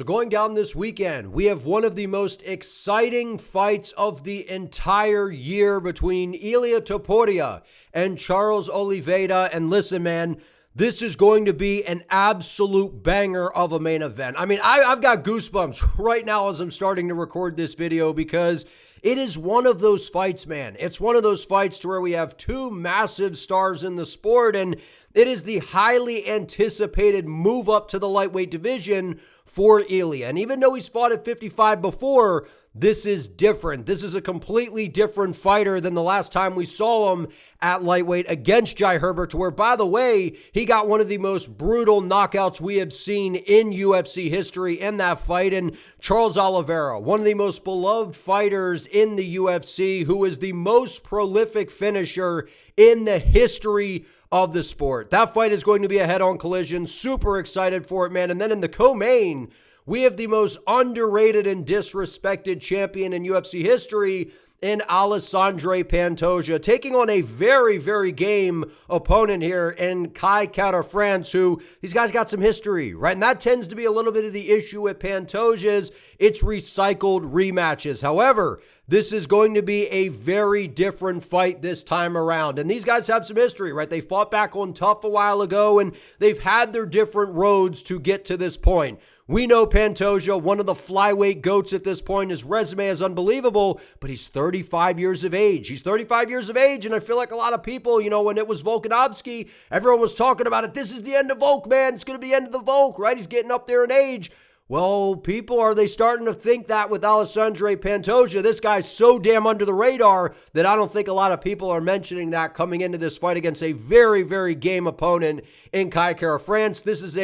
So going down this weekend, we have one of the most exciting fights of the entire year between Ilia Topuria and Charles Oliveira. And listen, man, this is going to be an absolute banger of a main event. I mean, I've got goosebumps right now as I'm starting to record this video because it is one of those fights, man. It's one of those fights to where we have two massive stars in the sport, and it is the highly anticipated move up to the lightweight division for Ilia. And even though he's fought at 55 before, this is different. This is a completely different fighter than the last time we saw him at lightweight against JakeGerber, to where, by the way, he got one of the most brutal knockouts we have seen in UFC history in that fight. And Charles Oliveira, one of the most beloved fighters in the UFC, who is the most prolific finisher in the history of the sport. That fight is going to be a head-on collision. Super excited for it, man. And then in the co-main, we have the most underrated and disrespected champion in UFC history in Alexandre Pantoja, taking on a very, very game opponent here in Kai Kara-France, who these guys got some history, right? And that tends to be a little bit of the issue with Pantoja's. It's recycled rematches. However, this is going to be a very different fight this time around. And these guys have some history, right? They fought back on Tough a while ago, and they've had their different roads to get to this point. We know Pantoja, one of the flyweight GOATs at this point. His resume is unbelievable, but he's 35 years of age. He's 35 years of age, and I feel like a lot of people, when it was Volkanovski, everyone was talking about it. This is the end of Volk, man. It's going to be the end of the Volk, right? He's getting up there in age. Well, people, are they starting to think that with Alexandre Pantoja? This guy's so damn under the radar that I don't think a lot of people are mentioning that coming into this fight against a very, very game opponent in Kai Kara-France. This is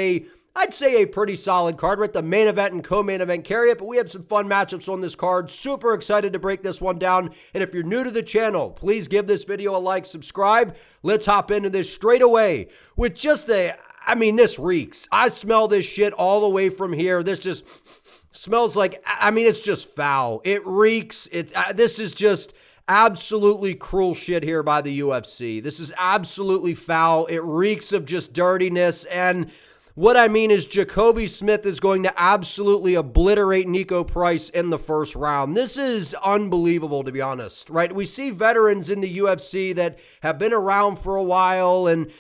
I'd say a pretty solid card, right? The main event and co-main event carry it, but we have some fun matchups on this card. Super excited to break this one down. And if you're new to the channel, please give this video a like, subscribe. Let's hop into this straight away with just this reeks. I smell this shit all the way from here. This just smells like, it's just foul. It reeks. This is just absolutely cruel shit here by the UFC. This is absolutely foul. It reeks of just dirtiness. And what I mean is Jacoby Smith is going to absolutely obliterate Niko Price in the first round. This is unbelievable, to be honest, right? We see veterans in the UFC that have been around for a while, and,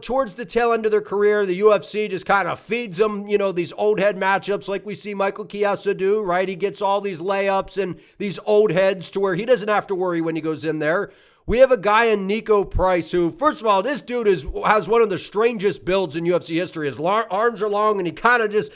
towards the tail end of their career, the UFC just kind of feeds them, these old head matchups like we see Michael Chiesa do, right? He gets all these layups and these old heads to where he doesn't have to worry when he goes in there. We have a guy in Niko Price who, first of all, this dude has one of the strangest builds in UFC history. His arms are long, and he kind of just,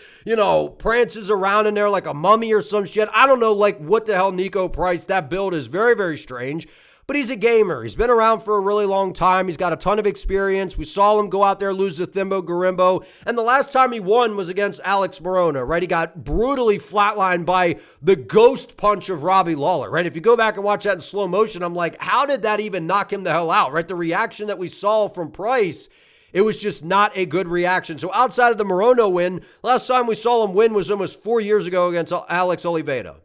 prances around in there like a mummy or some shit. I don't know, what the hell Niko Price. That build is very, very strange. But he's a gamer. He's been around for a really long time. He's got a ton of experience. We saw him go out there, lose to Thimbo Garimbo. And the last time he won was against Alex Morona, right? He got brutally flatlined by the ghost punch of Robbie Lawler, right? If you go back and watch that in slow motion, I'm like, how did that even knock him the hell out, right? The reaction that we saw from Price, it was just not a good reaction. So outside of the Morona win, last time we saw him win was almost 4 years ago against Alex Oliveira.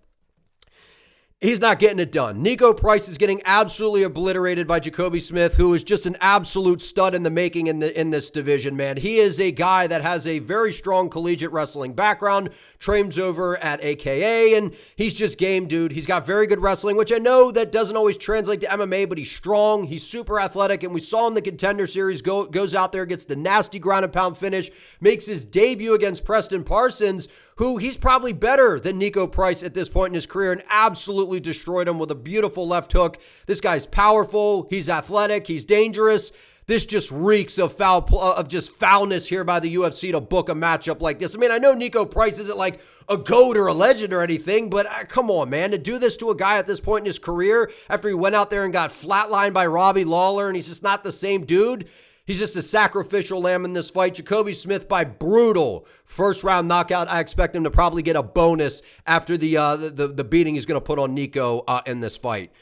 He's not getting it done. Niko Price is getting absolutely obliterated by Jacoby Smith, who is just an absolute stud in the making in this division, man. He is a guy that has a very strong collegiate wrestling background, trains over at AKA, and he's just game, dude. He's got very good wrestling, which I know that doesn't always translate to MMA, but he's strong. He's super athletic, and we saw in the Contender Series, goes out there, gets the nasty ground and pound finish, makes his debut against Preston Parsons, who he's probably better than Niko Price at this point in his career, and absolutely destroyed him with a beautiful left hook. This guy's powerful. He's athletic. He's dangerous. This just reeks of foulness here by the UFC to book a matchup like this. I know Niko Price isn't like a GOAT or a legend or anything, but come on, man. To do this to a guy at this point in his career after he went out there and got flatlined by Robbie Lawler, and he's just not the same dude. He's just a sacrificial lamb in this fight. Jacoby Smith by brutal first-round knockout. I expect him to probably get a bonus after the beating he's going to put on Niko in this fight.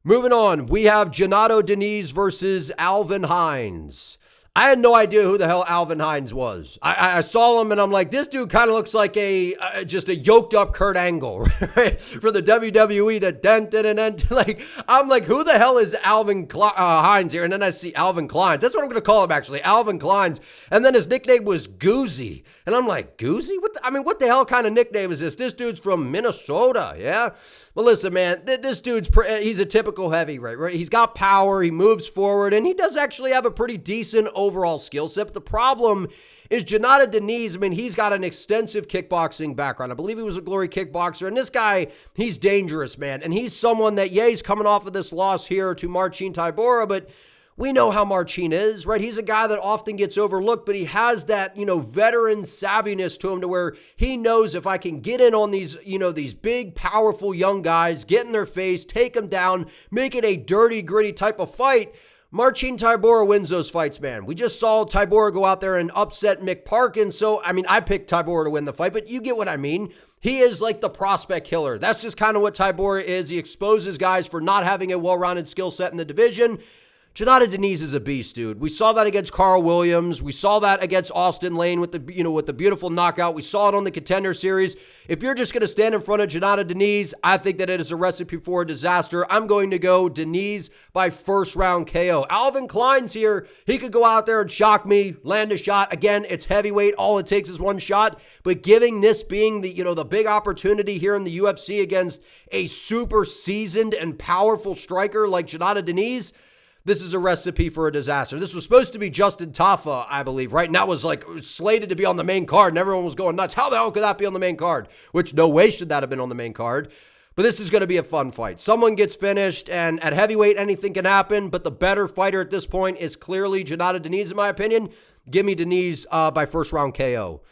Moving on, we have Diniz versus Alvin Hines. I had no idea who the hell Alvin Hines was. I saw him and I'm like, this dude kind of looks like just a yoked up Kurt Angle, right? For the WWE, like, I'm like, who the hell is Alvin Hines here? And then I see Alvin Kleins. That's what I'm going to call him, actually, Alvin Kleins. And then his nickname was Goozy. And I'm like, Goozy? What the hell kind of nickname is this? This dude's from Minnesota, yeah? But listen, man, this dude's, he's a typical heavyweight, right? He's got power, he moves forward, and he does actually have a pretty decent overall skill set. But the problem is Diniz. I mean, he's got an extensive kickboxing background. I believe he was a Glory kickboxer. And this guy, he's dangerous, man. And he's someone that, yeah, he's coming off of this loss here to Marcin Tybura, but we know how Marcin is, right? He's a guy that often gets overlooked, but he has that, veteran savviness to him to where he knows if I can get in on these, these big, powerful young guys, get in their face, take them down, make it a dirty, gritty type of fight, Marcin Tybura wins those fights, man. We just saw Tybura go out there and upset Mick Parkin. So, I mean, I picked Tybura to win the fight, but you get what I mean. He is like the prospect killer. That's just kind of what Tybura is. He exposes guys for not having a well-rounded skill set in the division. Diniz is a beast, dude. We saw that against Carl Williams. We saw that against Austin Lane with the beautiful knockout. We saw it on the Contender Series. If you're just going to stand in front of Diniz, I think that it is a recipe for a disaster. I'm going to go Diniz by first round KO. Alvin Kleins here, he could go out there and shock me, land a shot. Again, it's heavyweight. All it takes is one shot. But giving this being the big opportunity here in the UFC against a super seasoned and powerful striker like Diniz, this is a recipe for a disaster. This was supposed to be Justin Tafa, I believe, right? And that was like slated to be on the main card, and everyone was going nuts. How the hell could that be on the main card? Which no way should that have been on the main card. But this is going to be a fun fight. Someone gets finished, and at heavyweight, anything can happen. But the better fighter at this point is clearly Diniz, in my opinion. Give me Diniz by first round KO.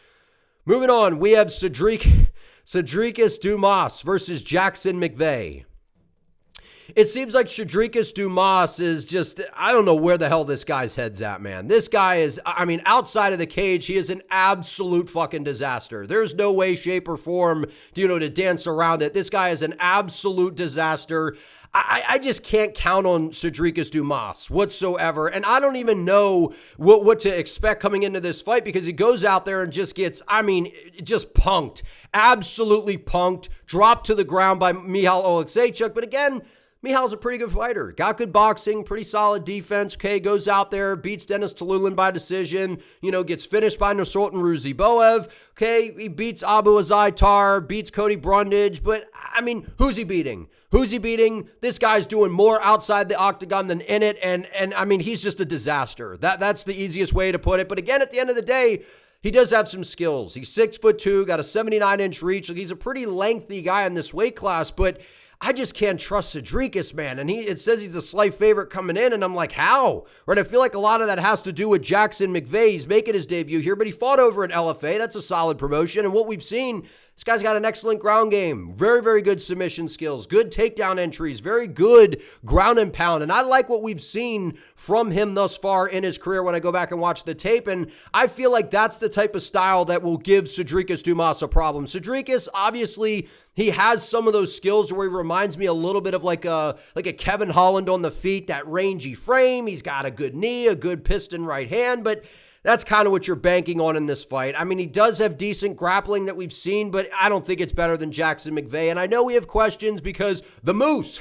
Moving on, we have Cedricus Dumas versus Jackson McVey. It seems like Cedricus Dumas is just, I don't know where the hell this guy's head's at, man. This guy is, outside of the cage, he is an absolute fucking disaster. There's no way, shape, or form, to dance around it. This guy is an absolute disaster. I just can't count on Cedricus Dumas whatsoever, and I don't even know what to expect coming into this fight because he goes out there and just gets, just punked. Absolutely punked. Dropped to the ground by Michal Oleksiejczuk, but again, Michal's a pretty good fighter. Got good boxing, pretty solid defense. Okay, goes out there, beats Dennis Tululin by decision, gets finished by Nursultan Ruziboev. Okay, he beats Abu Azaitar, beats Cody Brundage, but, who's he beating? Who's he beating? This guy's doing more outside the octagon than in it, and he's just a disaster. That's the easiest way to put it. But again, at the end of the day, he does have some skills. He's 6'2", got a 79-inch reach. He's a pretty lengthy guy in this weight class, but I just can't trust Cedricus, man. And it says he's a slight favorite coming in, and I'm like, how? Right? I feel like a lot of that has to do with Jackson McVey. He's making his debut here, but he fought over an LFA. That's a solid promotion. And what we've seen, this guy's got an excellent ground game. Very, very good submission skills. Good takedown entries. Very good ground and pound. And I like what we've seen from him thus far in his career when I go back and watch the tape. And I feel like that's the type of style that will give Cedricus Dumas a problem. Cedricus, obviously, he has some of those skills where he reminds me a little bit of like a Kevin Holland on the feet, that rangy frame. He's got a good knee, a good piston right hand, but that's kind of what you're banking on in this fight. He does have decent grappling that we've seen, but I don't think it's better than Jackson McVey. And I know we have questions because the Moose,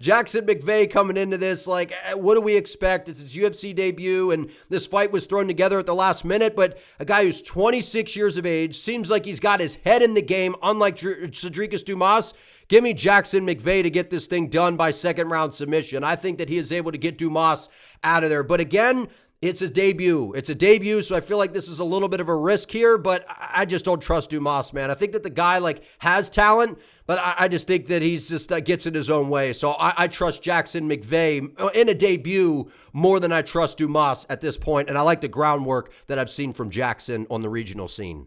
Jackson McVey coming into this, like, what do we expect? It's his UFC debut, and this fight was thrown together at the last minute, but a guy who's 26 years of age, seems like he's got his head in the game, unlike Cedricus Dumas. Give me Jackson McVey to get this thing done by second round submission. I think that he is able to get Dumas out of there. But again, it's his debut. It's a debut, so I feel like this is a little bit of a risk here, but I just don't trust Dumas, man. I think that the guy, has talent, but I just think that he's just gets in his own way. So I trust Jackson McVey in a debut more than I trust Dumas at this point, and I like the groundwork that I've seen from Jackson on the regional scene.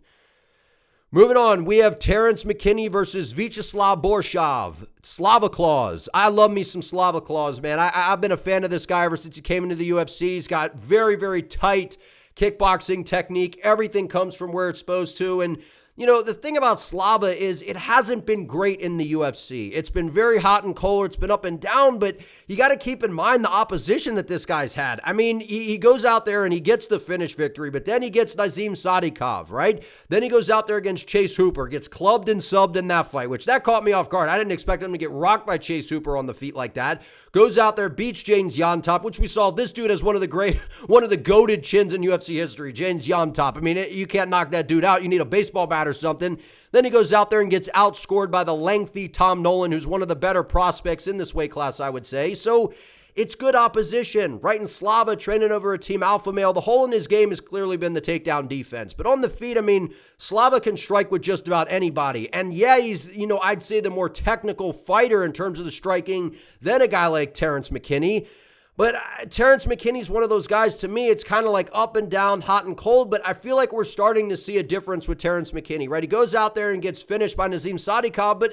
Moving on, we have Terrence McKinney versus Vyacheslav Borshchev. Slava Claus. I love me some Slava Claus, man. I've been a fan of this guy ever since he came into the UFC. He's got very, very tight kickboxing technique. Everything comes from where it's supposed to. And the thing about Slava is it hasn't been great in the UFC. It's been very hot and cold. It's been up and down, but you got to keep in mind the opposition that this guy's had. I mean, he goes out there and he gets the finish victory, but then he gets Nazim Sadikov, right? Then he goes out there against Chase Hooper, gets clubbed and subbed in that fight, which that caught me off guard. I didn't expect him to get rocked by Chase Hooper on the feet like that. Goes out there, beats James Yontop, which we saw this dude as one of the goated chins in UFC history, James Yontop. I mean, you can't knock that dude out. You need a baseball bat or something. Then he goes out there and gets outscored by the lengthy Tom Nolan, who's one of the better prospects in this weight class, I would say. So it's good opposition, right? And Slava training over a team alpha male. The hole in his game has clearly been the takedown defense. But on the feet, I mean, Slava can strike with just about anybody. And yeah, he's, I'd say the more technical fighter in terms of the striking than a guy like Terrence McKinney. But Terrence McKinney's one of those guys, to me, it's kind of like up and down, hot and cold, but I feel like we're starting to see a difference with Terrence McKinney, right? He goes out there and gets finished by Nazim Sadikov, but,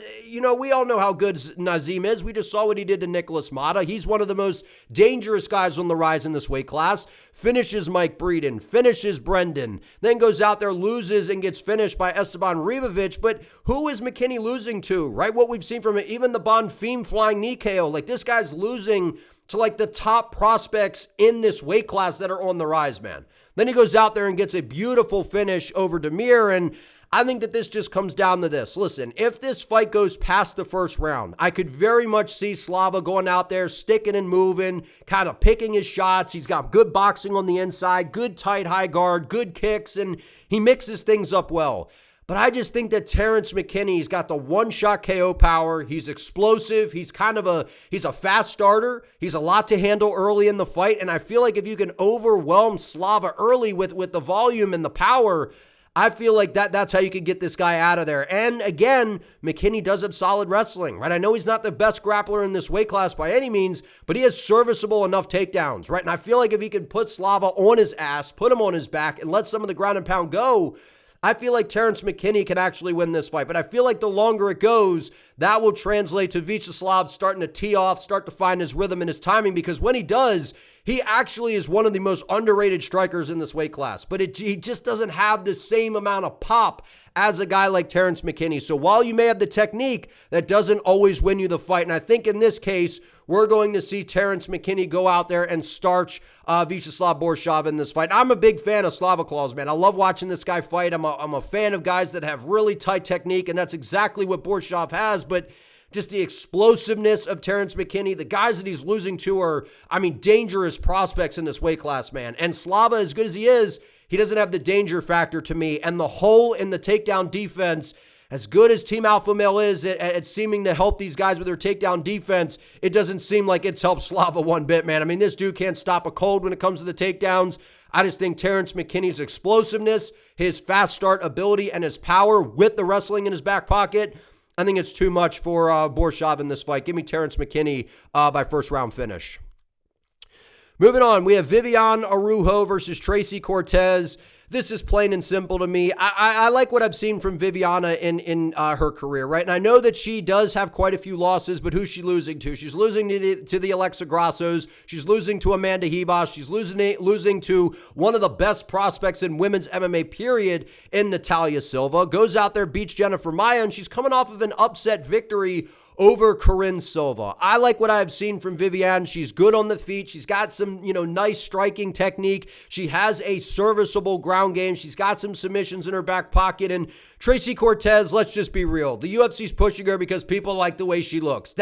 we all know how good Nazim is. We just saw what he did to Nicholas Mata. He's one of the most dangerous guys on the rise in this weight class. Finishes Mike Breeden, finishes Brendan, then goes out there, loses, and gets finished by Esteban Ribovic. But who is McKinney losing to, right? What we've seen from it, even the Bonfim flying knee KO, like this guy's losing to like the top prospects in this weight class that are on the rise, man. Then he goes out there and gets a beautiful finish over Demir, and I think that this just comes down to this. Listen, if this fight goes past the first round, I could very much see Slava going out there, sticking and moving, kind of picking his shots. He's got good boxing on the inside, good tight high guard, good kicks, and he mixes things up well. But I just think that Terrence McKinney's got the one-shot KO power. He's explosive. He's he's a fast starter. He's a lot to handle early in the fight. And I feel like if you can overwhelm Slava early with the volume and the power, I feel like that's how you can get this guy out of there. And again, McKinney does have solid wrestling, right? I know he's not the best grappler in this weight class by any means, but he has serviceable enough takedowns, right? And I feel like if he can put Slava on his ass, put him on his back, and let some of the ground and pound go, I feel like Terrence McKinney can actually win this fight. But I feel like the longer it goes, that will translate to Vyacheslav starting to tee off, start to find his rhythm and his timing, because when he does, he actually is one of the most underrated strikers in this weight class. But he just doesn't have the same amount of pop as a guy like Terrence McKinney. So while you may have the technique, that doesn't always win you the fight. And I think in this case, we're going to see Terrence McKinney go out there and starch Vyacheslav Borshchev in this fight. I'm a big fan of Slava Claus, man. I love watching this guy fight. I'm a fan of guys that have really tight technique, and that's exactly what Borshchev has. But just the explosiveness of Terrence McKinney, the guys that he's losing to are, dangerous prospects in this weight class, man. And Slava, as good as he is, he doesn't have the danger factor to me. And the hole in the takedown defense, as good as Team Alpha Male is at seeming to help these guys with their takedown defense, it doesn't seem like it's helped Slava one bit, man. This dude can't stop a cold when it comes to the takedowns. I just think Terrence McKinney's explosiveness, his fast start ability, and his power with the wrestling in his back pocket, I think it's too much for Borshchev in this fight. Give me Terrence McKinney by first round finish. Moving on, we have Viviane Araujo versus Tracy Cortez. This is plain and simple to me. I like what I've seen from Viviana in her career, right? And I know that she does have quite a few losses, but who's she losing to? She's losing to the Alexa Grassos. She's losing to Amanda Ribas. She's losing to one of the best prospects in women's MMA, period, in Natalia Silva. Goes out there, beats Jennifer Maia, and she's coming off of an upset victory over Corinne Silva. I like what I've seen from Viviane. She's good on the feet. She's got some, nice striking technique. She has a serviceable ground game. She's got some submissions in her back pocket. And Tracy Cortez, let's just be real. The UFC's pushing her because people like the way she looks.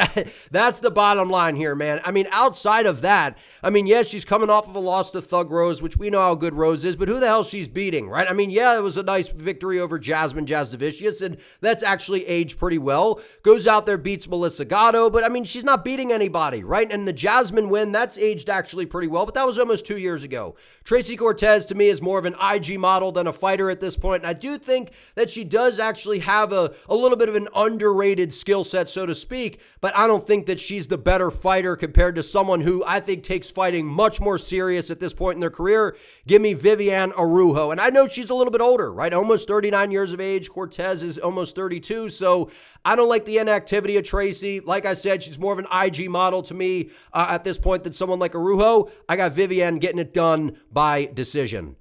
That's the bottom line here, man. Outside of that, yes, she's coming off of a loss to Thug Rose, which we know how good Rose is, but who the hell she's beating, right? It was a nice victory over Jasmine Jasdavicius, and that's actually aged pretty well. Goes out there, beats Melissa Gatto, but she's not beating anybody, right? And the Jasmine win, that's aged actually pretty well, but that was almost 2 years ago. Tracy Cortez, to me, is more of an IG model than a fighter at this point, and I do think that she does actually have a little bit of an underrated skill set, so to speak, but I don't think that she's the better fighter compared to someone who I think takes fighting much more serious at this point in their career. Give me Viviane Araujo, and I know she's a little bit older, right? Almost 39 years of age. Cortez is almost 32, so I don't like the inactivity of Tracy. Like I said, she's more of an IG model to me at this point than someone like Araujo. I got Viviane getting it done by decision.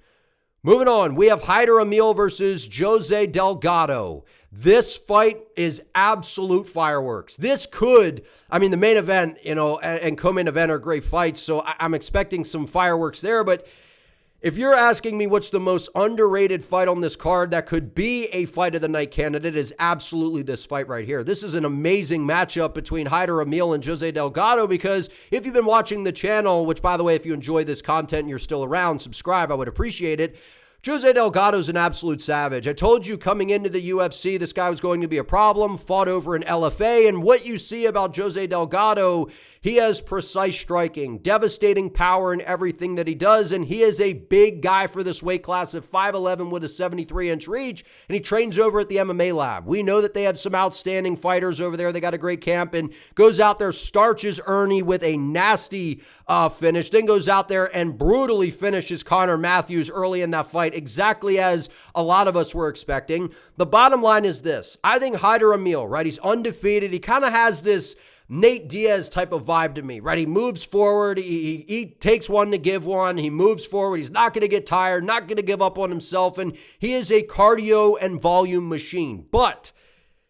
Moving on, we have Amil versus Jose Delgado. This fight is absolute fireworks. This could, the main event, and co-main event are great fights, so I'm expecting some fireworks there. But if you're asking me what's the most underrated fight on this card that could be a fight of the night candidate, is absolutely this fight right here. This is an amazing matchup between Amil and Jose Delgado, because if you've been watching the channel, which by the way, if you enjoy this content and you're still around, subscribe, I would appreciate it. Jose Delgado's an absolute savage. I told you coming into the UFC, this guy was going to be a problem, fought over an LFA, and what you see about Jose Delgado, he has precise striking, devastating power in everything that he does, and he is a big guy for this weight class of 5'11" with a 73-inch reach, and he trains over at the MMA lab. We know that they have some outstanding fighters over there. They got a great camp, and goes out there, starches Ernie with a nasty finish, then goes out there and brutally finishes Connor Matthews early in that fight, exactly as a lot of us were expecting. The bottom line is this. I think Amil, right? He's undefeated. He kind of has this Nate Diaz type of vibe to me, right? He moves forward. He takes one to give one. He moves forward. He's not going to get tired, not going to give up on himself, and he is a cardio and volume machine. But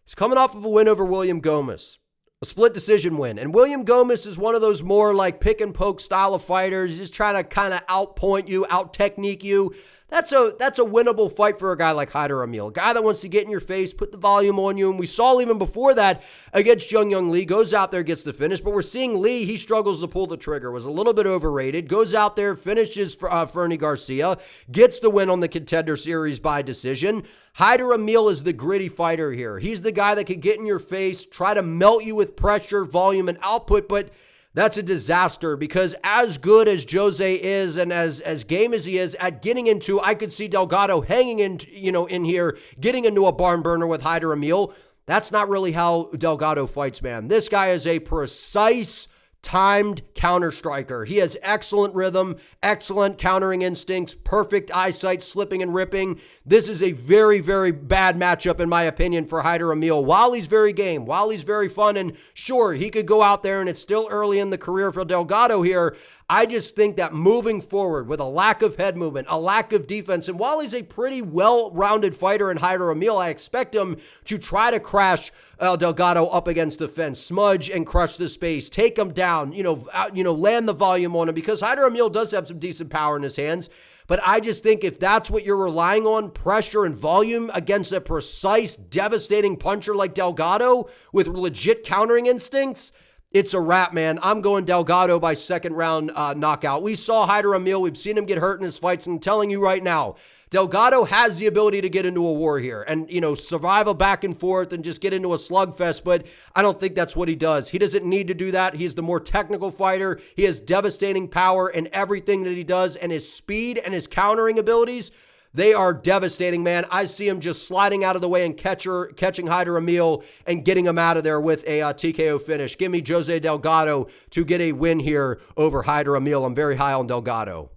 he's coming off of a win over William Gomez, a split decision win. And William Gomez is one of those more like pick and poke style of fighters. He's just trying to kind of outpoint you, out-technique you. That's a winnable fight for a guy like Amil, a guy that wants to get in your face, put the volume on you. And we saw even before that against Young Lee, goes out there, gets the finish. But we're seeing Lee, he struggles to pull the trigger, was a little bit overrated, goes out there, finishes Fernie Garcia, gets the win on the Contender Series by decision. Amil is the gritty fighter here. He's the guy that could get in your face, try to melt you with pressure, volume, and output, but that's a disaster, because as good as Jose is and as game as he is at getting into, I could see Delgado hanging in here, getting into a barn burner with Amil. That's not really how Delgado fights, man. This guy is a precise, timed counter striker. He has excellent rhythm, excellent countering instincts, perfect eyesight, slipping and ripping. This is a very, very bad matchup, in my opinion, for Amil. While he's very game, while he's very fun, and sure, he could go out there, and it's still early in the career for Delgado here, I just think that moving forward with a lack of head movement, a lack of defense, and while he's a pretty well-rounded fighter in Amil, I expect him to try to crash Delgado up against the fence, smudge and crush the space, take him down, land the volume on him, because Amil does have some decent power in his hands. But I just think if that's what you're relying on, pressure and volume against a precise, devastating puncher like Delgado with legit countering instincts, it's a wrap, man. I'm going Delgado by second round knockout. We saw Amil. We've seen him get hurt in his fights. And I'm telling you right now, Delgado has the ability to get into a war here and, survive a back and forth and just get into a slugfest. But I don't think that's what he does. He doesn't need to do that. He's the more technical fighter. He has devastating power in everything that he does. And his speed and his countering abilities, they are devastating, man. I see him just sliding out of the way and catching Amil and getting him out of there with a TKO finish. Give me Jose Delgado to get a win here over Amil. I'm very high on Delgado.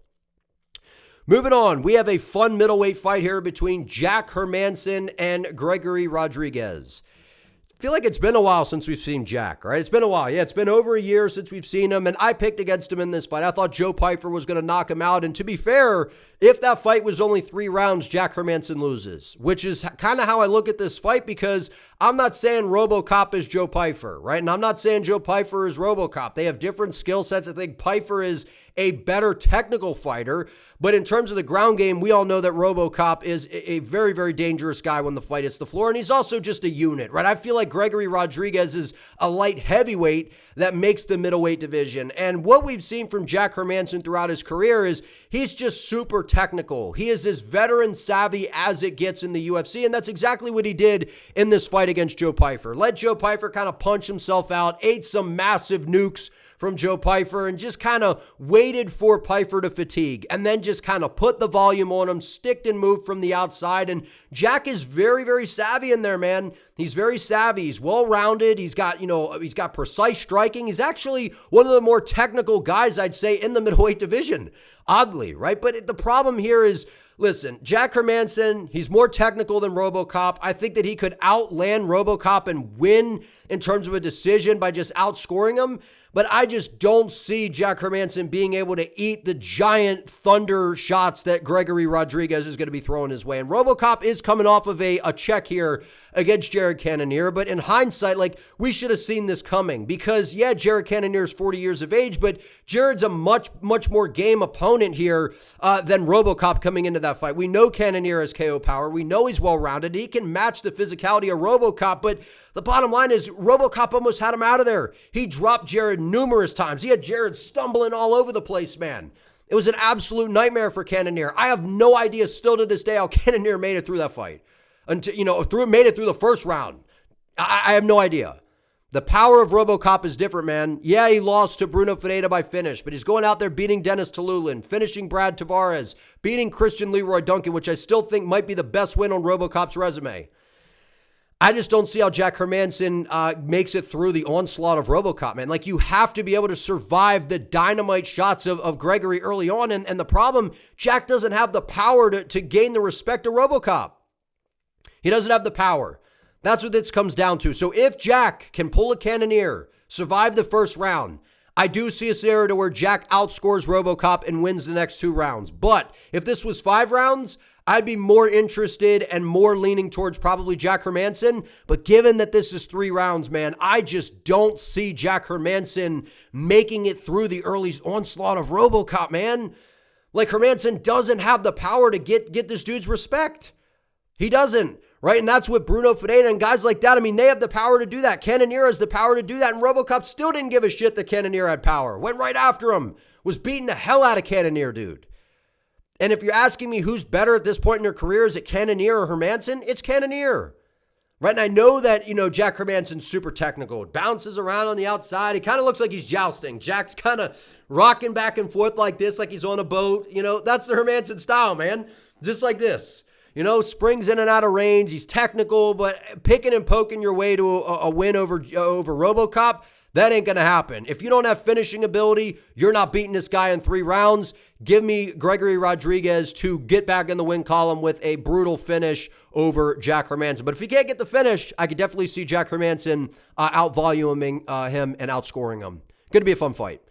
Moving on, we have a fun middleweight fight here between Jack Hermansson and Gregory Rodrigues. I feel like it's been a while since we've seen Jack, right? It's been a while. Yeah, it's been over a year since we've seen him, and I picked against him in this fight. I thought Joe Pyfer was going to knock him out, and to be fair, if that fight was only 3 rounds, Jack Hermansson loses, which is kind of how I look at this fight, because I'm not saying RoboCop is Joe Pyfer, right? And I'm not saying Joe Pyfer is RoboCop. They have different skill sets. I think Pyfer is a better technical fighter, but in terms of the ground game, we all know that RoboCop is a very, very dangerous guy when the fight hits the floor, and he's also just a unit, right? I feel like Gregory Rodrigues is a light heavyweight that makes the middleweight division, and what we've seen from Jack Hermansson throughout his career is he's just super technical. He is as veteran savvy as it gets in the UFC, and that's exactly what he did in this fight against Joe Pyfer. Let Joe Pyfer kind of punch himself out, ate some massive nukes from Joe Pyfer, and just kind of waited for Pyfer to fatigue, and then just kind of put the volume on him, sticked and moved from the outside. And Jack is very, very savvy in there, man. He's very savvy. He's well-rounded. He's got precise striking. He's actually one of the more technical guys, I'd say, in the middleweight division, oddly, right? But the problem here is, listen, Jack Hermansson, he's more technical than RoboCop. I think that he could outland RoboCop and win in terms of a decision by just outscoring him. but I just don't see Jack Hermansson being able to eat the giant thunder shots that Gregory Rodrigues is going to be throwing his way. And RoboCop is coming off of a check here against Jared Cannonier, but in hindsight, we should have seen this coming because, yeah, Jared Cannonier is 40 years of age, but Jared's a much more game opponent here than RoboCop coming into that fight. We know Cannonier has KO power. We know he's well-rounded. He can match the physicality of RoboCop, but the bottom line is RoboCop almost had him out of there. He dropped Jared numerous times. He had Jared stumbling all over the place, man. It was an absolute nightmare for Cannonier. I have no idea still to this day how Cannonier made it through that fight. Until, made it through the first round. I have no idea. The power of RoboCop is different, man. Yeah, he lost to Bruno Ferreira by finish, but he's going out there beating Dennis Tululin, finishing Brad Tavares, beating Christian Leroy Duncan, which I still think might be the best win on RoboCop's resume. I just don't see how Jack Hermansson makes it through the onslaught of RoboCop, man. You have to be able to survive the dynamite shots of Gregory early on, and the problem, Jack doesn't have the power to gain the respect of RoboCop. He doesn't have the power. That's what this comes down to. So if Jack can pull a Cannonier, survive the first round, I do see a scenario to where Jack outscores RoboCop and wins the next 2 rounds. But if this was 5 rounds, I'd be more interested and more leaning towards probably Jack Hermansson. But given that this is 3 rounds, man, I just don't see Jack Hermansson making it through the early onslaught of RoboCop, man. Hermansson doesn't have the power to get this dude's respect. He doesn't. Right? And that's what Bruno Ferreira and guys like that, they have the power to do that. Cannonier has the power to do that, and RoboCop still didn't give a shit that Cannonier had power. Went right after him. Was beating the hell out of Cannonier, dude. And if you're asking me who's better at this point in their career, is it Cannonier or Hermansson? It's Cannonier. Right? And I know that, Jack Hermansson's super technical. It bounces around on the outside. He kind of looks like he's jousting. Jack's kind of rocking back and forth like this, like he's on a boat. That's the Hermansson style, man. Just like this. Springs in and out of range. He's technical, but picking and poking your way to a win over RoboCop, that ain't going to happen. If you don't have finishing ability, you're not beating this guy in 3 rounds. Give me Gregory Rodrigues to get back in the win column with a brutal finish over Jack Hermansson. But if he can't get the finish, I could definitely see Jack Hermansson out-voluming him and outscoring him. Going to be a fun fight.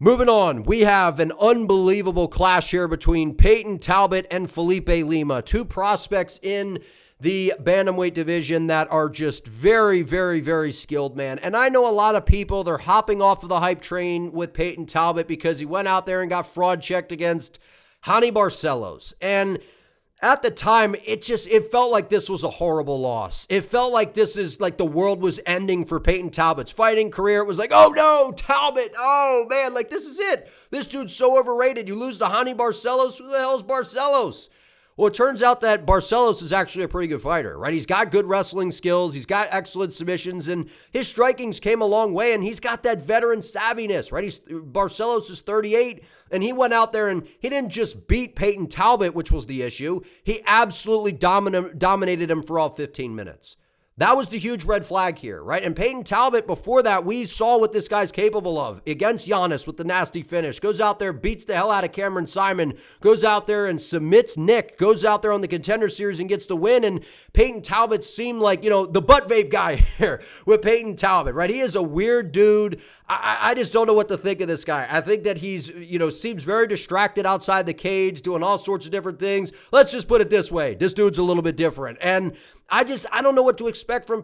Moving on, we have an unbelievable clash here between Payton Talbott and Felipe Lima, 2 prospects in the bantamweight division that are just very, very, very skilled, man. And I know a lot of people, they're hopping off of the hype train with Payton Talbott because he went out there and got fraud checked against Hany Barcelos. And at the time, it felt like this was a horrible loss. It felt like this is like the world was ending for Payton Talbott's fighting career. It was like, oh no, Talbot, oh man, this is it. This dude's so overrated. You lose to Hany Barcelos. Who the hell is Barcelos? Well, it turns out that Barcelos is actually a pretty good fighter, right? He's got good wrestling skills. He's got excellent submissions, and his strikings came a long way, and he's got that veteran savviness, right? Barcelos is 38, and he went out there and he didn't just beat Payton Talbott, which was the issue. He absolutely dominated him for all 15 minutes. That was the huge red flag here, right? And Payton Talbott, before that, we saw what this guy's capable of against Giannis with the nasty finish. Goes out there, beats the hell out of Cameron Simon, goes out there and submits Nick, goes out there on the Contender Series and gets the win. And Payton Talbott seemed like, the butt vape guy here with Payton Talbott, right? He is a weird dude. I just don't know what to think of this guy. I think that he's, seems very distracted outside the cage, doing all sorts of different things. Let's just put it this way. This dude's a little bit different. And I don't know what to expect from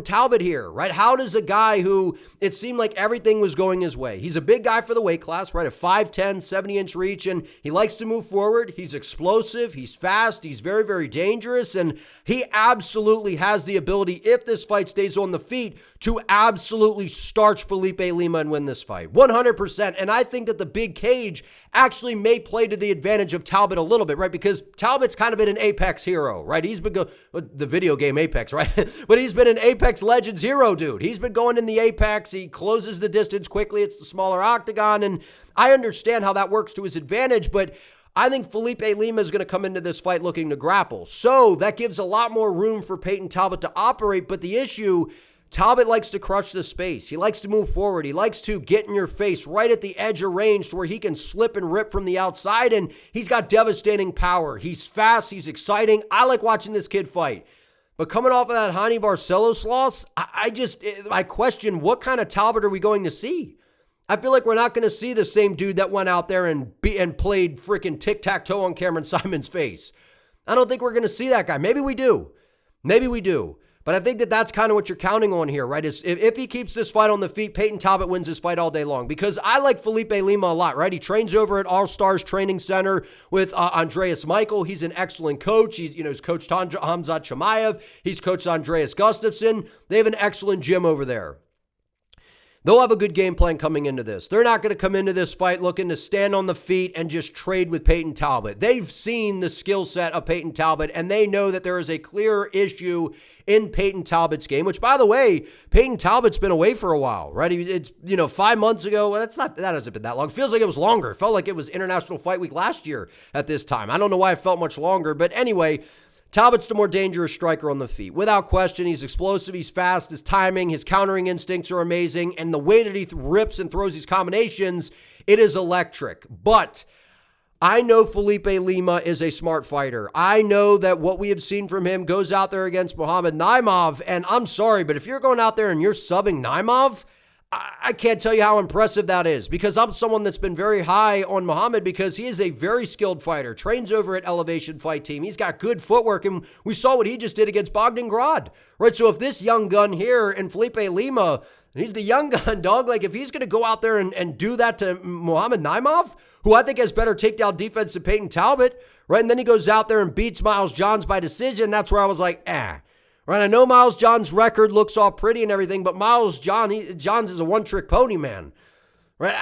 Talbot here, right? How does a guy who it seemed like everything was going his way? He's a big guy for the weight class, right? A 5'10", 70-inch reach, and he likes to move forward. He's explosive. He's fast. He's very, very dangerous, and he absolutely has the ability, if this fight stays on the feet, to absolutely starch Felipe Lima and win this fight. 100%. And I think that the big cage actually may play to the advantage of Talbot a little bit, right? Because Talbot's kind of been an Apex hero, right? He's been the video game Apex, right? But he's been an Apex Legends hero, dude. He's been going in the Apex. He closes the distance quickly. It's the smaller octagon. And I understand how that works to his advantage, but I think Felipe Lima is going to come into this fight looking to grapple. So that gives a lot more room for Payton Talbot to operate. But the issue, Talbot likes to crush the space. He likes to move forward. He likes to get in your face right at the edge of range to where he can slip and rip from the outside, and he's got devastating power. He's fast. He's exciting. I like watching this kid fight. But coming off of that Hany Barcelos loss, I question what kind of Talbott are we going to see? I feel like we're not going to see the same dude that went out there and played freaking tic-tac-toe on Cameron Simon's face. I don't think we're going to see that guy. Maybe we do. But I think that's kind of what you're counting on here, right? Is if he keeps this fight on the feet, Payton Talbott wins this fight all day long. Because I like Felipe Lima a lot, right? He trains over at All Stars Training Center with Andreas Michael. He's an excellent coach. He's coached Hamzat Chimaev. He's coached Andreas Gustafsson. They have an excellent gym over there. They'll have a good game plan coming into this. They're not going to come into this fight looking to stand on the feet and just trade with Payton Talbott. They've seen the skill set of Payton Talbott, and they know that there is a clear issue in Payton Talbott's game, which, by the way, Payton Talbott's been away for a while, right? It's, 5 months ago. Well, that hasn't been that long. It feels like it was longer. It felt like it was International Fight Week last year at this time. I don't know why it felt much longer, but anyway, Talbott's the more dangerous striker on the feet. Without question, he's explosive, he's fast, his timing, his countering instincts are amazing, and the way that he rips and throws these combinations, it is electric. But I know Felipe Lima is a smart fighter. I know that what we have seen from him goes out there against Muhammad Naimov, and I'm sorry, but if you're going out there and you're subbing Naimov, I can't tell you how impressive that is, because I'm someone that's been very high on Muhammad because he is a very skilled fighter, trains over at Elevation Fight Team. He's got good footwork, and we saw what he just did against Bogdan Grad, right? So if this young gun here and Felipe Lima, he's the young gun, dog, like if he's going to go out there and do that to Muhammad Naimov, who I think has better takedown defense than Payton Talbott, right? And then he goes out there and beats Miles Johns by decision. That's where I was like, Right, I know Miles Johns' record looks all pretty and everything, but Miles Johns is a one-trick pony, man. Right,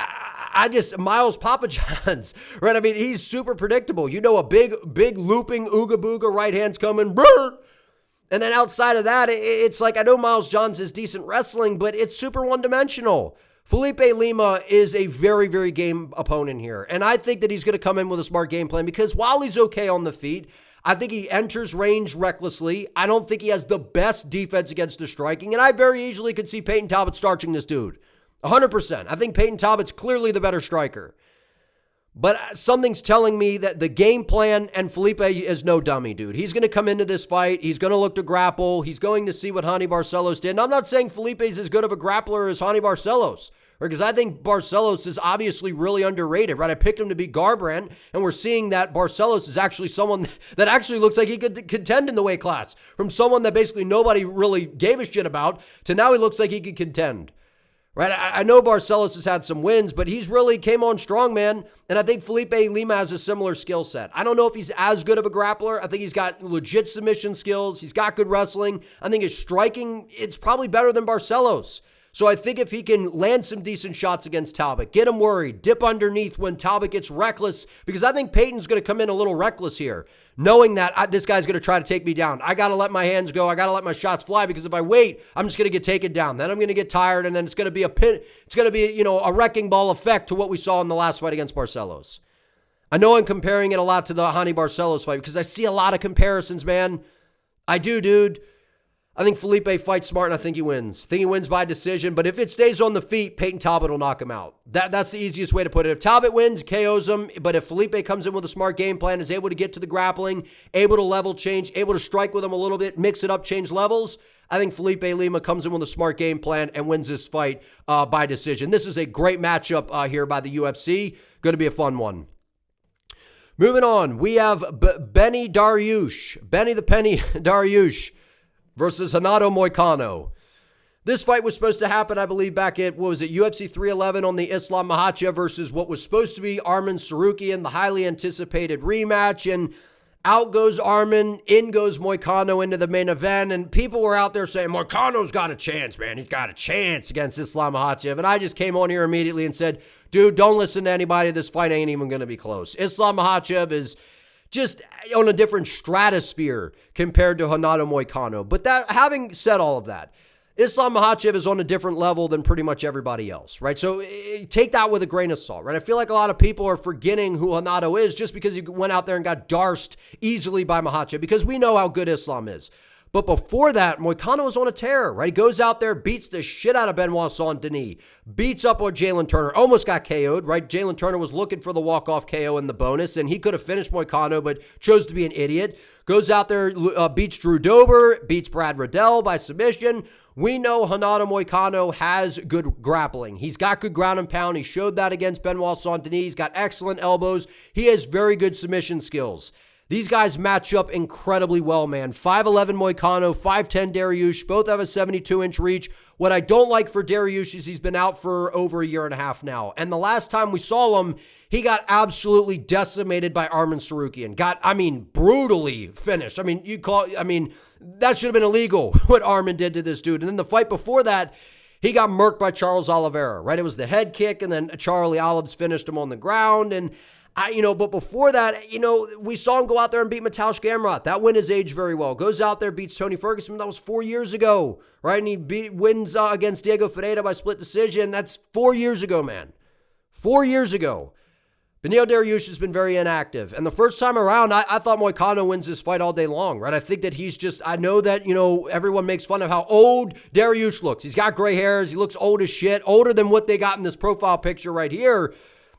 Miles Papa Johns, right? I mean, he's super predictable. A big looping ooga booga right hand's coming, brr. And then outside of that, it's like I know Miles Johns is decent wrestling, but it's super one-dimensional. Felipe Lima is a very, very game opponent here, and I think that he's going to come in with a smart game plan because while he's okay on the feet, I think he enters range recklessly. I don't think he has the best defense against the striking, and I very easily could see Payton Talbott starching this dude. 100%. I think Payton Talbott's clearly the better striker. But something's telling me that the game plan, and Felipe is no dummy, dude. He's going to come into this fight. He's going to look to grapple. He's going to see what Hany Barcelos did. And I'm not saying Felipe's as good of a grappler as Hany Barcelos, because I think Barcelos is obviously really underrated, right? I picked him to beat Garbrandt, and we're seeing that Barcelos is actually someone that actually looks like he could contend in the weight class. From someone that basically nobody really gave a shit about to now he looks like he could contend, right? I know Barcelos has had some wins, but he's really came on strong, man. And I think Felipe Lima has a similar skill set. I don't know if he's as good of a grappler. I think he's got legit submission skills. He's got good wrestling. I think his striking, it's probably better than Barcelos. So I think if he can land some decent shots against Talbott, get him worried, dip underneath when Talbott gets reckless, because I think Payton's going to come in a little reckless here, knowing that this guy's going to try to take me down. I got to let my hands go. I got to let my shots fly, because if I wait, I'm just going to get taken down. Then I'm going to get tired, and then it's going to be a wrecking ball effect to what we saw in the last fight against Barcelos. I know I'm comparing it a lot to the Hany Barcelos fight because I see a lot of comparisons, man. I do, dude. I think Felipe fights smart, and I think he wins. I think he wins by decision, but if it stays on the feet, Payton Talbott will knock him out. That's the easiest way to put it. If Talbott wins, KOs him, but if Felipe comes in with a smart game plan, is able to get to the grappling, able to level change, able to strike with him a little bit, mix it up, change levels, I think Felipe Lima comes in with a smart game plan and wins this fight by decision. This is a great matchup here by the UFC. Going to be a fun one. Moving on, we have Beneil the Penny Dariush, versus Renato Moicano. This fight was supposed to happen, I believe, back at, UFC 311 on the Islam Makhachev versus what was supposed to be Arman Tsarukyan, the highly anticipated rematch, and out goes Arman, in goes Moicano into the main event, and people were out there saying, Moicano's got a chance, man. He's got a chance against Islam Makhachev, and I just came on here immediately and said, dude, don't listen to anybody. This fight ain't even going to be close. Islam Makhachev is just on a different stratosphere compared to Renato Moicano. But that, having said all of that, Islam Makhachev is on a different level than pretty much everybody else, right? So take that with a grain of salt, right? I feel like a lot of people are forgetting who Renato is just because he went out there and got darsed easily by Makhachev, because we know how good Islam is. But before that, Moicano was on a tear, right? He goes out there, beats the shit out of Benoit Saint-Denis, beats up on Jalen Turner, almost got KO'd, right? Jalen Turner was looking for the walk-off KO in the bonus, and he could have finished Moicano, but chose to be an idiot. Goes out there, beats Drew Dober, beats Brad Riddell by submission. We know Renato Moicano has good grappling. He's got good ground and pound. He showed that against Benoit Saint-Denis. He's got excellent elbows. He has very good submission skills. These guys match up incredibly well, man. 5'11 Moicano, 5'10 Dariush, both have a 72-inch reach. What I don't like for Dariush is he's been out for over a year and a half now. And the last time we saw him, he got absolutely decimated by Arman Tsarukyan. Brutally finished. That should have been illegal, what Arman did to this dude. And then the fight before that, he got murked by Charles Oliveira, right? It was the head kick, and then Charlie Olives finished him on the ground. And but before that, we saw him go out there and beat Mateusz Gamrot. That win has aged very well. Goes out there, beats Tony Ferguson. That was 4 years ago, right? And he wins against Diego Ferreira by split decision. That's 4 years ago, man. 4 years ago. Beneil Dariush has been very inactive. And the first time around, I thought Moicano wins this fight all day long, right? I think that I know that, everyone makes fun of how old Dariush looks. He's got gray hairs. He looks old as shit, older than what they got in this profile picture right here.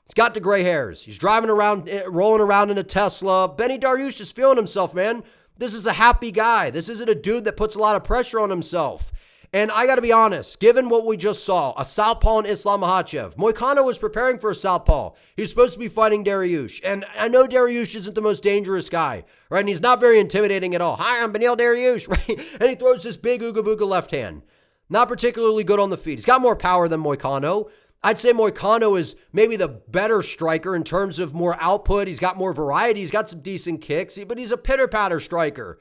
He's got the gray hairs. He's driving around, rolling around in a Tesla. Beneil Dariush is feeling himself, man. This is a happy guy. This isn't a dude that puts a lot of pressure on himself. And I got to be honest, given what we just saw, a southpaw in Islam Makhachev, Moicano was preparing for a southpaw. He's supposed to be fighting Dariush. And I know Dariush isn't the most dangerous guy, right? And he's not very intimidating at all. Hi, I'm Beneil Dariush, right? And he throws this big ooga booga left hand. Not particularly good on the feet. He's got more power than Moicano. I'd say Moicano is maybe the better striker in terms of more output. He's got more variety. He's got some decent kicks, but he's a pitter-patter striker.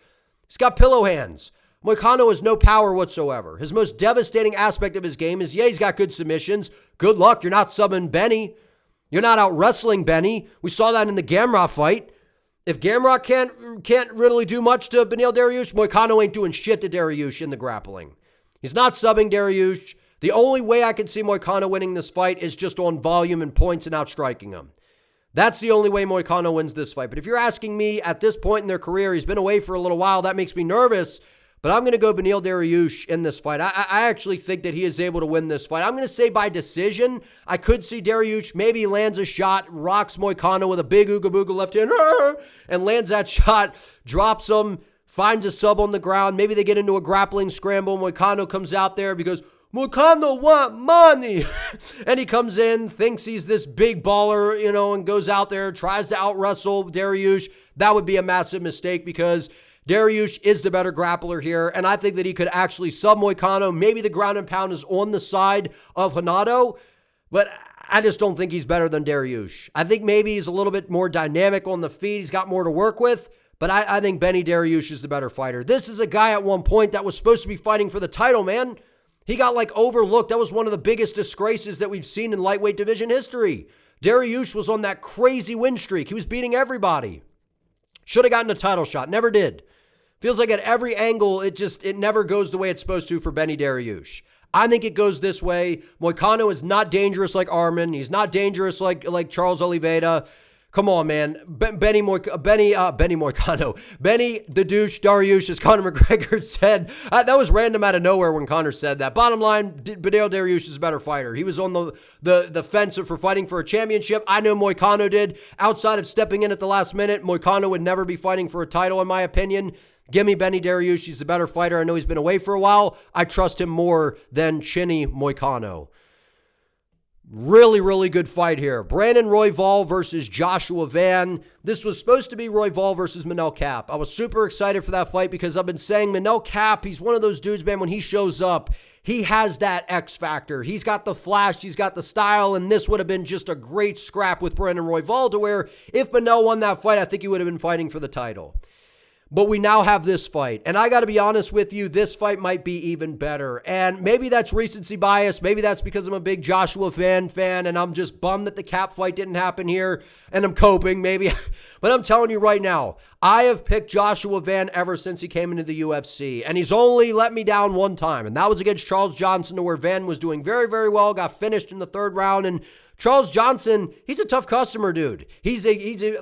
He's got pillow hands. Moicano has no power whatsoever. His most devastating aspect of his game is, he's got good submissions. Good luck. You're not subbing Benny. You're not out wrestling Benny. We saw that in the Gamrot fight. If Gamrot can't really do much to Beneil Dariush, Moicano ain't doing shit to Dariush in the grappling. He's not subbing Dariush. The only way I can see Moicano winning this fight is just on volume and points and outstriking him. That's the only way Moicano wins this fight. But if you're asking me at this point in their career, he's been away for a little while, that makes me nervous. But I'm going to go Beneil Dariush in this fight. I actually think that he is able to win this fight. I'm going to say by decision. I could see Dariush maybe lands a shot, rocks Moicano with a big ooga booga left hand, and lands that shot, drops him, finds a sub on the ground. Maybe they get into a grappling scramble. Moicano comes out there because Moicano want money. And he comes in, thinks he's this big baller, and goes out there, tries to out-wrestle Dariush. That would be a massive mistake because Dariush is the better grappler here, and I think that he could actually sub Moicano. Maybe the ground and pound is on the side of Renato, but I just don't think he's better than Dariush. I think maybe he's a little bit more dynamic on the feet. He's got more to work with, but I think Beneil Dariush is the better fighter. This is a guy at one point that was supposed to be fighting for the title, man. He got overlooked. That was one of the biggest disgraces that we've seen in lightweight division history. Dariush was on that crazy win streak. He was beating everybody. Should have gotten a title shot. Never did. Feels like at every angle, it never goes the way it's supposed to for Beneil Dariush. I think it goes this way. Moicano is not dangerous like Arman. He's not dangerous like Charles Oliveira. Come on, man. Beneil the douche Dariush, as Conor McGregor said. That was random out of nowhere when Conor said that. Bottom line, Beneil Dariush is a better fighter. He was on the fence for fighting for a championship. I know Moicano did. Outside of stepping in at the last minute, Moicano would never be fighting for a title, in my opinion. Give me Beneil Dariush. He's a better fighter. I know he's been away for a while. I trust him more than Chinny Moicano. Really, really good fight here. Brandon Royval versus Joshua Van. This was supposed to be Royval versus Manel Kape. I was super excited for that fight because I've been saying Manel Kape, he's one of those dudes, man, when he shows up, he has that X factor. He's got the flash, he's got the style, and this would have been just a great scrap with Brandon Royval to where if Manel won that fight, I think he would have been fighting for the title. But we now have this fight. And I got to be honest with you, this fight might be even better. And maybe that's recency bias. Maybe that's because I'm a big Joshua fan and I'm just bummed that the Kape fight didn't happen here. And I'm coping, maybe. But I'm telling you right now, I have picked Joshua Van ever since he came into the UFC, and he's only let me down one time, and that was against Charles Johnson, where Van was doing very, very well, got finished in the third round, and Charles Johnson, he's a tough customer, dude. He's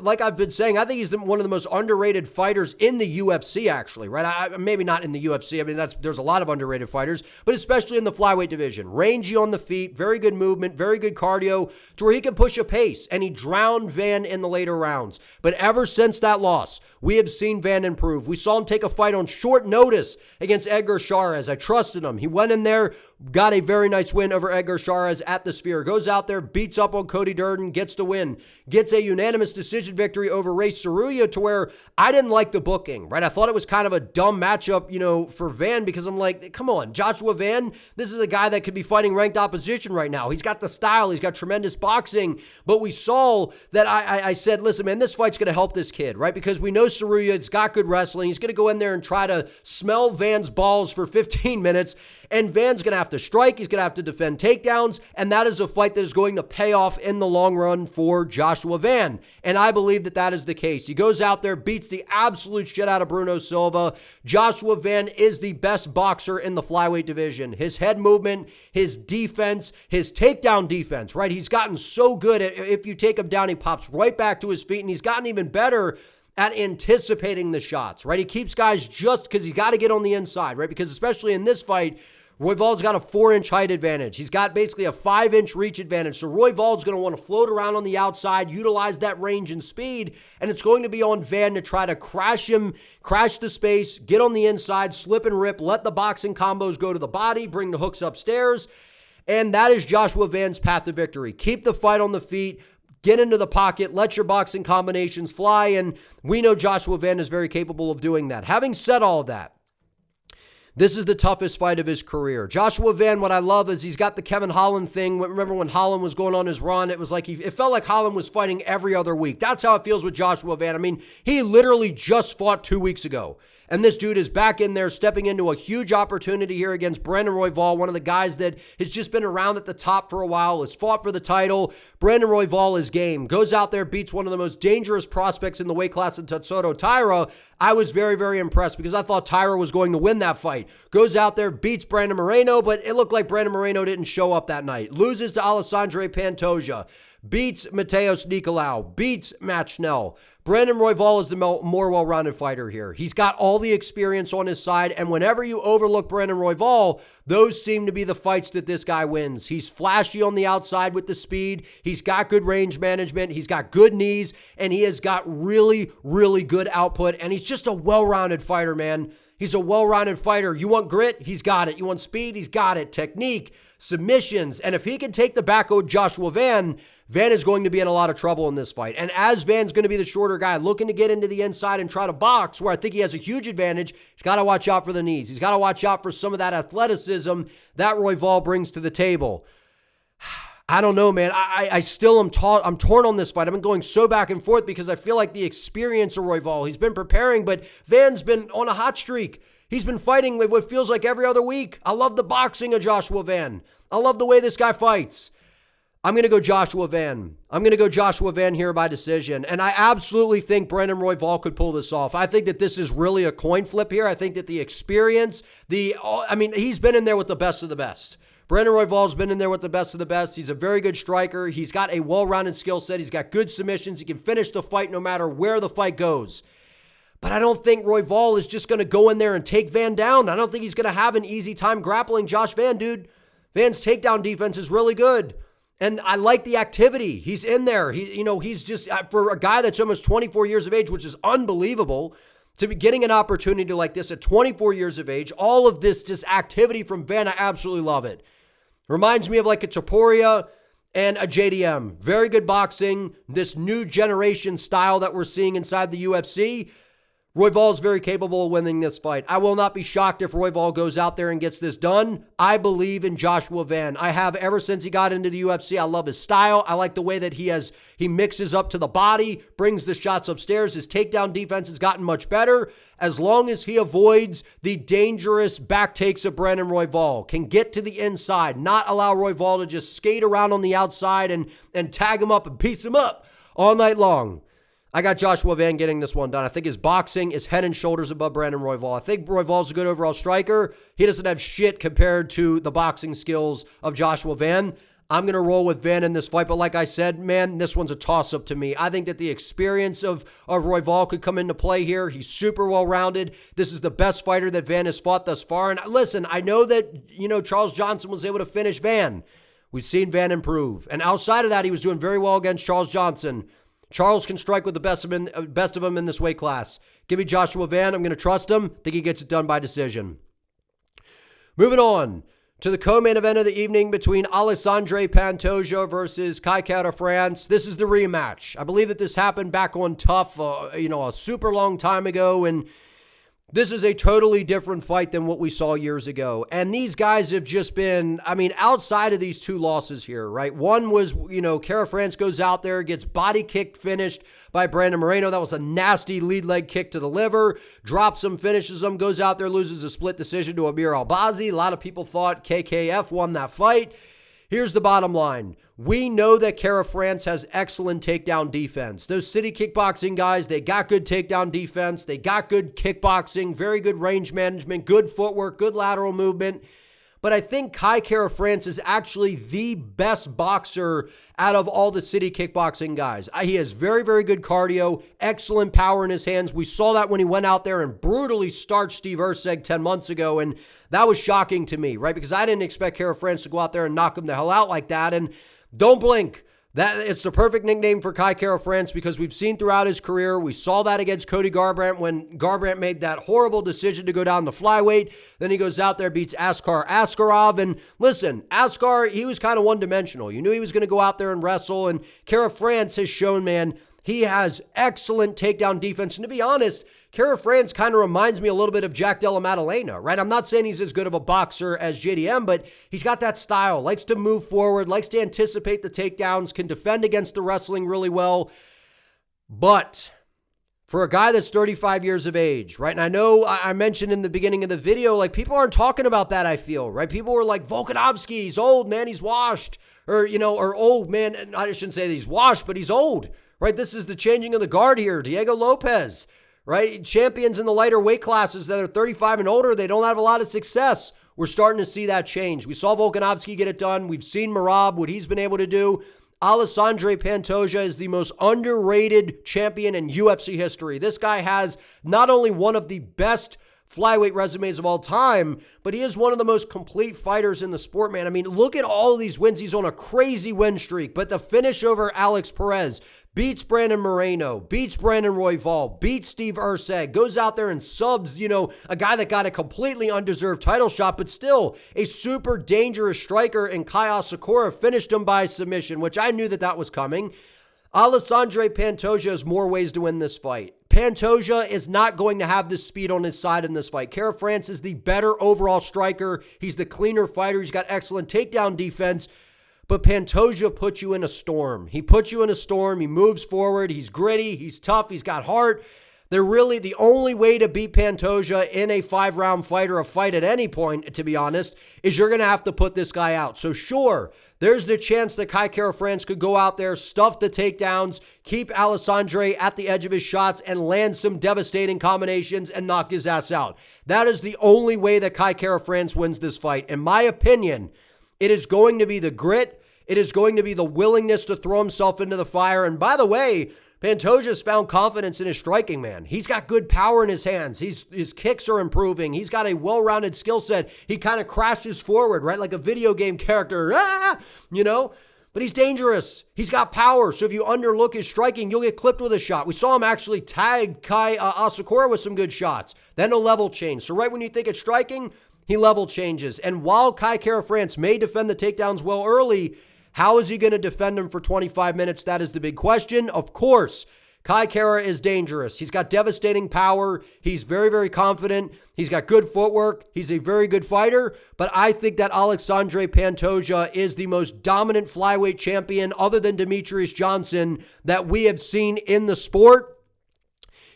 like I've been saying, I think he's one of the most underrated fighters in the UFC, actually, right? Maybe not in the UFC. I mean, there's a lot of underrated fighters, but especially in the flyweight division. Rangy on the feet, very good movement, very good cardio, to where he can push a pace, and he drowned Van in the later rounds. But ever since that loss, we have seen Van improve. We saw him take a fight on short notice against Edgar Chairez. I trusted him. He went in there, got a very nice win over Edgar Chairez at the Sphere. Goes out there, beats up on Cody Durden, gets the win. Gets a unanimous decision victory over Ray Cerrulla, to where I didn't like the booking, right? I thought it was kind of a dumb matchup, for Van, because I'm like, come on, Joshua Van, this is a guy that could be fighting ranked opposition right now. He's got the style. He's got tremendous boxing. But we saw that I said, listen, man, this fight's going to help this kid, right? Because we know Cerrulla's got good wrestling. He's going to go in there and try to smell Van's balls for 15 minutes. And Van's going to have to strike. He's going to have to defend takedowns. And that is a fight that is going to pay off in the long run for Joshua Van. And I believe that that is the case. He goes out there, beats the absolute shit out of Bruno Silva. Joshua Van is the best boxer in the flyweight division. His head movement, his defense, his takedown defense, right? He's gotten so good at, if you take him down, he pops right back to his feet. And he's gotten even better at anticipating the shots, right? He keeps guys just because he's got to get on the inside, right? Because especially in this fight, Royval's got a 4-inch height advantage. He's got basically a 5-inch reach advantage. So Royval's going to want to float around on the outside, utilize that range and speed, and it's going to be on Van to try to crash him, crash the space, get on the inside, slip and rip, let the boxing combos go to the body, bring the hooks upstairs, and that is Joshua Van's path to victory. Keep the fight on the feet, get into the pocket, let your boxing combinations fly, and we know Joshua Van is very capable of doing that. Having said all of that, this is the toughest fight of his career. Joshua Van, what I love is he's got the Kevin Holland thing. Remember when Holland was going on his run? It was like it felt like Holland was fighting every other week. That's how it feels with Joshua Van. I mean, he literally just fought 2 weeks ago. And this dude is back in there, stepping into a huge opportunity here against Brandon Royval, one of the guys that has just been around at the top for a while, has fought for the title. Brandon Royval is game. Goes out there, beats one of the most dangerous prospects in the weight class in Tatsuro Taira. I was very, very impressed because I thought Taira was going to win that fight. Goes out there, beats Brandon Moreno, but it looked like Brandon Moreno didn't show up that night. Loses to Alexandre Pantoja. Beats Mateos Nicolau. Beats Matt Schnell. Brandon Royval is the more well-rounded fighter here. He's got all the experience on his side, and whenever you overlook Brandon Royval, those seem to be the fights that this guy wins. He's flashy on the outside with the speed. He's got good range management. He's got good knees, and he has got really, really good output, and he's just a well-rounded fighter, man. He's a well-rounded fighter. You want grit? He's got it. You want speed? He's got it. Technique, submissions, and if he can take the back of Joshua Van, Van is going to be in a lot of trouble in this fight. And as Van's going to be the shorter guy looking to get into the inside and try to box, where I think he has a huge advantage, he's got to watch out for the knees. He's got to watch out for some of that athleticism that Royval brings to the table. I don't know, man. I still am I'm torn on this fight. I've been going so back and forth because I feel like the experience of Royval, he's been preparing, but Van's been on a hot streak. He's been fighting with what feels like every other week. I love the boxing of Joshua Van. I love the way this guy fights. I'm going to go Joshua Van. I'm going to go Joshua Van here by decision. And I absolutely think Brandon Royval could pull this off. I think that this is really a coin flip here. I think that the experience, he's been in there with the best of the best. Brandon Royval's been in there with the best of the best. He's a very good striker. He's got a well-rounded skill set. He's got good submissions. He can finish the fight no matter where the fight goes. But I don't think Royval is just going to go in there and take Van down. I don't think he's going to have an easy time grappling Josh Van, dude. Van's takedown defense is really good. And I like the activity. He's in there. He's just, for a guy that's almost 24 years of age, which is unbelievable, to be getting an opportunity like this at 24 years of age, all of this just activity from Van, I absolutely love it. Reminds me of like a Topuria and a JDM. Very good boxing. This new generation style that we're seeing inside the UFC. Royval is very capable of winning this fight. I will not be shocked if Royval goes out there and gets this done. I believe in Joshua Van. I have ever since he got into the UFC. I love his style. I like the way that he mixes up to the body, brings the shots upstairs. His takedown defense has gotten much better. As long as he avoids the dangerous back takes of Brandon Royval, can get to the inside, not allow Royval to just skate around on the outside and tag him up and piece him up all night long. I got Joshua Van getting this one done. I think his boxing is head and shoulders above Brandon Royval. I think Royval's a good overall striker. He doesn't have shit compared to the boxing skills of Joshua Van. I'm going to roll with Van in this fight, but like I said, man, this one's a toss-up to me. I think that the experience of Royval could come into play here. He's super well-rounded. This is the best fighter that Van has fought thus far. And listen, I know that, Charles Johnson was able to finish Van. We've seen Van improve. And outside of that, he was doing very well against Charles Johnson. Charles can strike with the best of them in this weight class. Give me Joshua Van. I'm going to trust him. Think he gets it done by decision. Moving on to the co-main event of the evening between Alexandre Pantoja versus Kai Kara-France. This is the rematch. I believe that this happened back on Tough, a super long time ago, and this is a totally different fight than what we saw years ago. And these guys have just been, outside of these two losses here, right? One was, Kara-France goes out there, gets body kicked, finished by Brandon Moreno. That was a nasty lead leg kick to the liver. Drops him, finishes him, goes out there, loses a split decision to Amir Albazi. A lot of people thought KKF won that fight. Here's the bottom line. We know that Kara-France has excellent takedown defense. Those city kickboxing guys, they got good takedown defense. They got good kickboxing, very good range management, good footwork, good lateral movement. But I think Kai Kara-France is actually the best boxer out of all the city kickboxing guys. He has very, very good cardio, excellent power in his hands. We saw that when he went out there and brutally starched Steve Erceg 10 months ago, and that was shocking to me, right? Because I didn't expect Kara-France to go out there and knock him the hell out like that, and don't blink. It's the perfect nickname for Kai Kara-France because we've seen throughout his career. We saw that against Cody Garbrandt when Garbrandt made that horrible decision to go down the flyweight. Then he goes out there, beats Askar Askarov. And listen, Askar, he was kind of one-dimensional. You knew he was going to go out there and wrestle. And Kara-France has shown, man, he has excellent takedown defense. And to be honest, Kara-France kind of reminds me a little bit of Jack Della Maddalena, right? I'm not saying he's as good of a boxer as JDM, but he's got that style, likes to move forward, likes to anticipate the takedowns, can defend against the wrestling really well. But for a guy that's 35 years of age, right? And I know I mentioned in the beginning of the video, like people aren't talking about that, I feel, right? People were like, Volkanovski, he's old, man, he's washed. Or old, man, I shouldn't say that he's washed, but he's old, right? This is the changing of the guard here. Diego Lopez, right? Champions in the lighter weight classes that are 35 and older, they don't have a lot of success. We're starting to see that change. We saw Volkanovski get it done. We've seen Merab, what he's been able to do. Alexandre Pantoja is the most underrated champion in UFC history. This guy has not only one of the best flyweight resumes of all time, but he is one of the most complete fighters in the sport, man. Look at all of these wins. He's on a crazy win streak, but the finish over Alex Perez, beats Brandon Moreno, beats Brandon Royval, beats Steve Erceg, goes out there and subs, a guy that got a completely undeserved title shot, but still a super dangerous striker, and Kai Asakura finished him by submission, which I knew that was coming. Alexandre Pantoja has more ways to win this fight. Pantoja is not going to have the speed on his side in this fight. Kara-France is the better overall striker. He's the cleaner fighter. He's got excellent takedown defense. But Pantoja puts you in a storm. He puts you in a storm. He moves forward. He's gritty. He's tough. He's got heart. They're really the only way to beat Pantoja in a 5-round fight or a fight at any point, to be honest, is you're going to have to put this guy out. So sure, there's the chance that Kai Kara-France could go out there, stuff the takedowns, keep Alexandre at the edge of his shots, and land some devastating combinations and knock his ass out. That is the only way that Kai Kara-France wins this fight. In my opinion, it is going to be the grit. It is going to be the willingness to throw himself into the fire. And by the way, Pantoja's found confidence in his striking, man. He's got good power in his hands. His kicks are improving. He's got a well-rounded skill set. He kind of crashes forward, right? Like a video game character, But he's dangerous. He's got power. So if you underlook his striking, you'll get clipped with a shot. We saw him actually tag Kai Asakura with some good shots. Then a level change. So right when you think it's striking, he level changes. And while Kai Kara-France may defend the takedowns well early, how is he going to defend them for 25 minutes? That is the big question. Of course, Kai Kara is dangerous. He's got devastating power. He's very, very confident. He's got good footwork. He's a very good fighter. But I think that Alexandre Pantoja is the most dominant flyweight champion other than Demetrius Johnson that we have seen in the sport.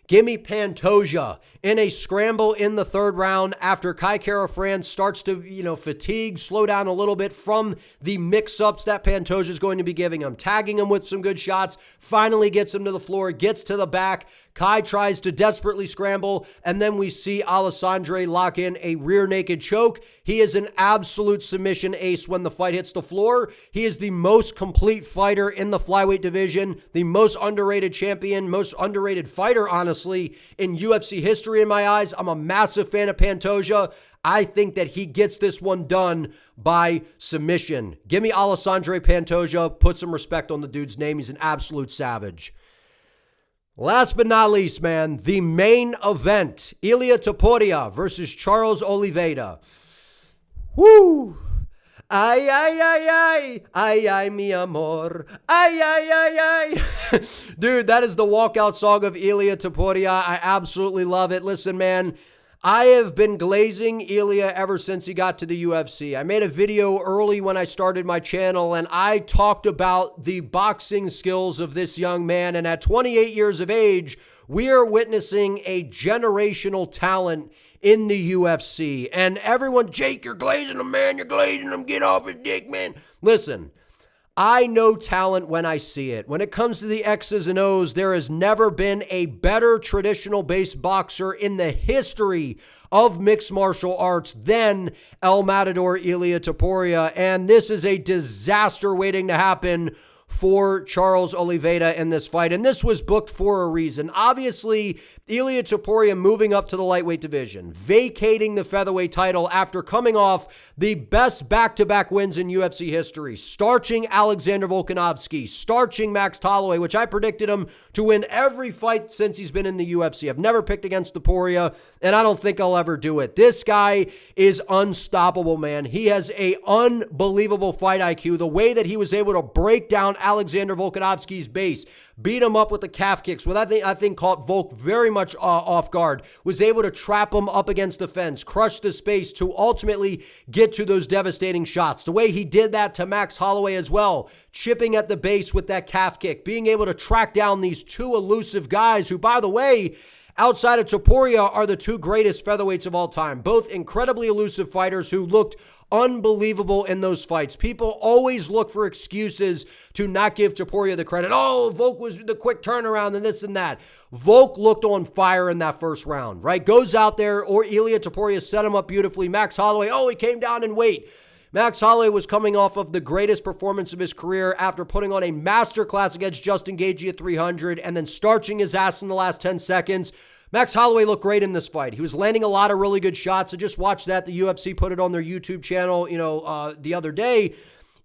Give me Pantoja in a scramble in the third round after Kai Kara-France starts to, fatigue, slow down a little bit from the mix-ups that Pantoja is going to be giving him. Tagging him with some good shots, finally gets him to the floor, gets to the back. Kai tries to desperately scramble, and then we see Alexandre lock in a rear naked choke. He is an absolute submission ace when the fight hits the floor. He is the most complete fighter in the flyweight division, the most underrated champion, most underrated fighter, honestly, in UFC history in my eyes. I'm a massive fan of Pantoja. I think that he gets this one done by submission. Give me Alexandre Pantoja. Put some respect on the dude's name. He's an absolute savage. Last but not least, man, the main event, Ilia Topuria versus Charles Oliveira. Woo! Ay, ay, ay, ay, ay, ay, mi amor, ay, ay, ay, ay. Dude, that is the walkout song of Ilia Topuria. I absolutely love it. Listen, man, I have been glazing Ilia ever since he got to the UFC. I made a video early when I started my channel, and I talked about the boxing skills of this young man. And at 28 years of age, we are witnessing a generational talent in the UFC. And everyone, Jake, you're glazing him, man. You're glazing him. Get off his dick, man. Listen, I know talent when I see it. When it comes to the X's and O's, there has never been a better traditional-based boxer in the history of mixed martial arts than El Matador Ilia Topuria, and this is a disaster waiting to happen for Charles Oliveira in this fight, and this was booked for a reason. Obviously, Ilia Topuria moving up to the lightweight division, vacating the featherweight title after coming off the best back-to-back wins in UFC history, starching Alexander Volkanovski, starching Max Holloway, which I predicted him to win every fight since he's been in the UFC. I've never picked against Topuria, and I don't think I'll ever do it. This guy is unstoppable, man. He has an unbelievable fight IQ. The way that he was able to break down Alexander Volkanovski's base, beat him up with the calf kicks, what I think caught Volk very much off guard, was able to trap him up against the fence, crush the space to ultimately get to those devastating shots. The way he did that to Max Holloway as well, chipping at the base with that calf kick, being able to track down these two elusive guys who, by the way, outside of Topuria, are the two greatest featherweights of all time. Both incredibly elusive fighters who looked unbelievable in those fights. People always look for excuses to not give Topuria the credit. Oh, Volk was the quick turnaround and this and that. Volk looked on fire in that first round, right? Goes out there, or Ilia Topuria set him up beautifully. Max Holloway, he came down in weight. Max Holloway was coming off of the greatest performance of his career after putting on a masterclass against Justin Gaethje at 300 and then starching his ass in the last 10 seconds. Max Holloway looked great in this fight. He was landing a lot of really good shots. I just watched that. The UFC put it on their YouTube channel, the other day.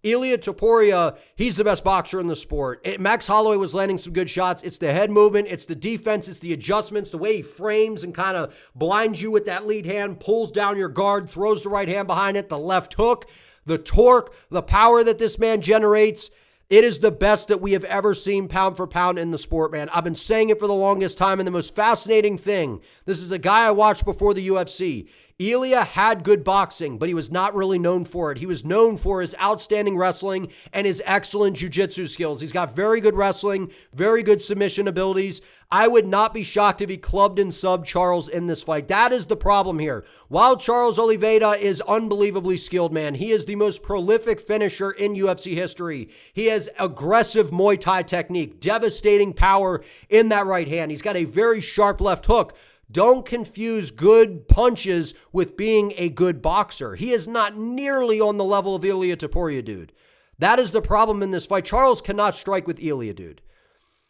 Ilia Topuria, he's the best boxer in the sport. Max Holloway was landing some good shots. It's the head movement. It's the defense. It's the adjustments, the way he frames and kind of blinds you with that lead hand, pulls down your guard, throws the right hand behind it, the left hook, the torque, the power that this man generates. It is the best that we have ever seen pound for pound in the sport, man. I've been saying it for the longest time, and the most fascinating thing, this is a guy I watched before the UFC. Ilia had good boxing, but he was not really known for it. He was known for his outstanding wrestling and his excellent jiu-jitsu skills. He's got very good wrestling, very good submission abilities. I would not be shocked if he clubbed and subbed Charles in this fight. That is the problem here. While Charles Oliveira is unbelievably skilled, man, he is the most prolific finisher in UFC history. He has aggressive Muay Thai technique, devastating power in that right hand. He's got a very sharp left hook. Don't confuse good punches with being a good boxer. He is not nearly on the level of Ilia Topuria, dude. That is the problem in this fight. Charles cannot strike with Ilia, dude.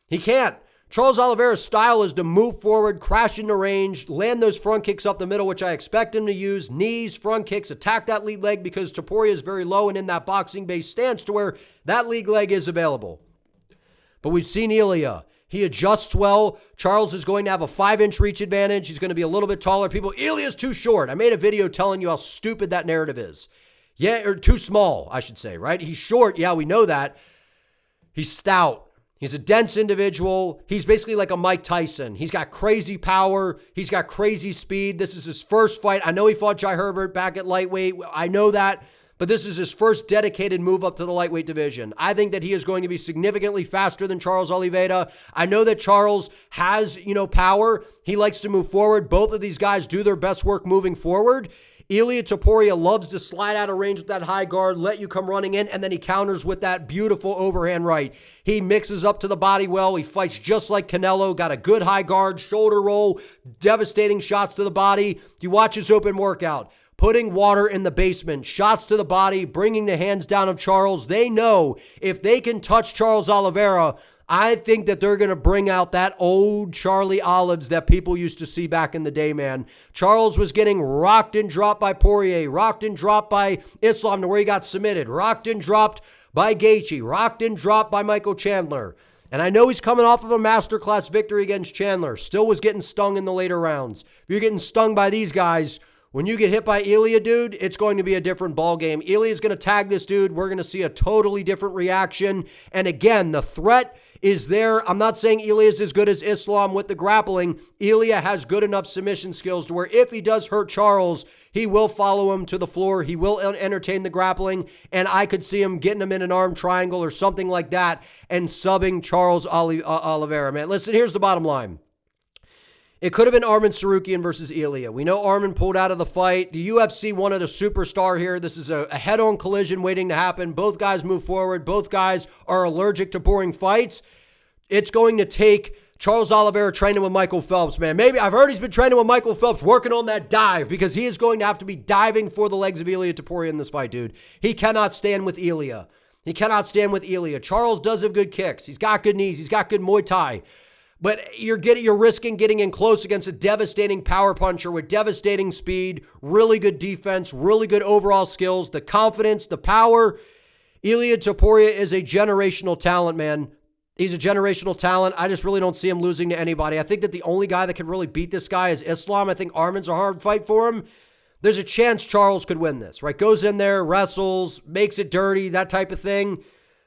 He can't. Charles Oliveira's style is to move forward, crash into range, land those front kicks up the middle, which I expect him to use. Knees, front kicks, attack that lead leg because Topuria is very low and in that boxing-based stance to where that lead leg is available. But we've seen Ilia. He adjusts well. Charles is going to have a 5-inch reach advantage. He's going to be a little bit taller. Ilia's too short. I made a video telling you how stupid that narrative is. Yeah, or too small, I should say, right? He's short. Yeah, we know that. He's stout. He's a dense individual. He's basically like a Mike Tyson. He's got crazy power. He's got crazy speed. This is his first fight. I know he fought Jai Herbert back at lightweight. I know that. but this is his first dedicated move up to the lightweight division. I think that he is going to be significantly faster than Charles Oliveira. I know that Charles has, power. He likes to move forward. Both of these guys do their best work moving forward. Ilia Topuria loves to slide out of range with that high guard, let you come running in, and then he counters with that beautiful overhand right. He mixes up to the body well. He fights just like Canelo, got a good high guard, shoulder roll, devastating shots to the body. You watch his open workout, putting water in the basement, shots to the body, bringing the hands down of Charles. They know if they can touch Charles Oliveira, I think that they're going to bring out that old Charlie Olives that people used to see back in the day, man. Charles was getting rocked and dropped by Poirier, rocked and dropped by Islam to where he got submitted, rocked and dropped by Gaethje, rocked and dropped by Michael Chandler. And I know he's coming off of a masterclass victory against Chandler, still was getting stung in the later rounds. If you're getting stung by these guys, when you get hit by Ilia, dude, it's going to be a different ballgame. Ilia's going to tag this dude. We're going to see a totally different reaction. And again, the threat is there. I'm not saying Ilia is as good as Islam with the grappling. Ilia has good enough submission skills to where if he does hurt Charles, he will follow him to the floor. He will entertain the grappling, and I could see him getting him in an arm triangle or something like that and subbing Charles Oliveira. Man, listen, here's the bottom line. It could have been Arman Tsarukyan versus Ilia. We know Arman pulled out of the fight. The UFC wanted a superstar here. This is a head-on collision waiting to happen. Both guys move forward. Both guys are allergic to boring fights. It's going to take Charles Oliveira training with Michael Phelps, man. Maybe I've heard he's been training with Michael Phelps, working on that dive, because he is going to have to be diving for the legs of Ilia Topuria in this fight, dude. He cannot stand with Ilia. He cannot stand with Ilia. Charles does have good kicks. He's got good knees. He's got good Muay Thai. But you're risking getting in close against a devastating power puncher with devastating speed, really good defense, really good overall skills, the confidence, the power. Ilia Topuria is a generational talent, man. He's a generational talent. I just really don't see him losing to anybody. I think that the only guy that can really beat this guy is Islam. I think Arman's a hard fight for him. There's a chance Charles could win this, right? Goes in there, wrestles, makes it dirty, that type of thing.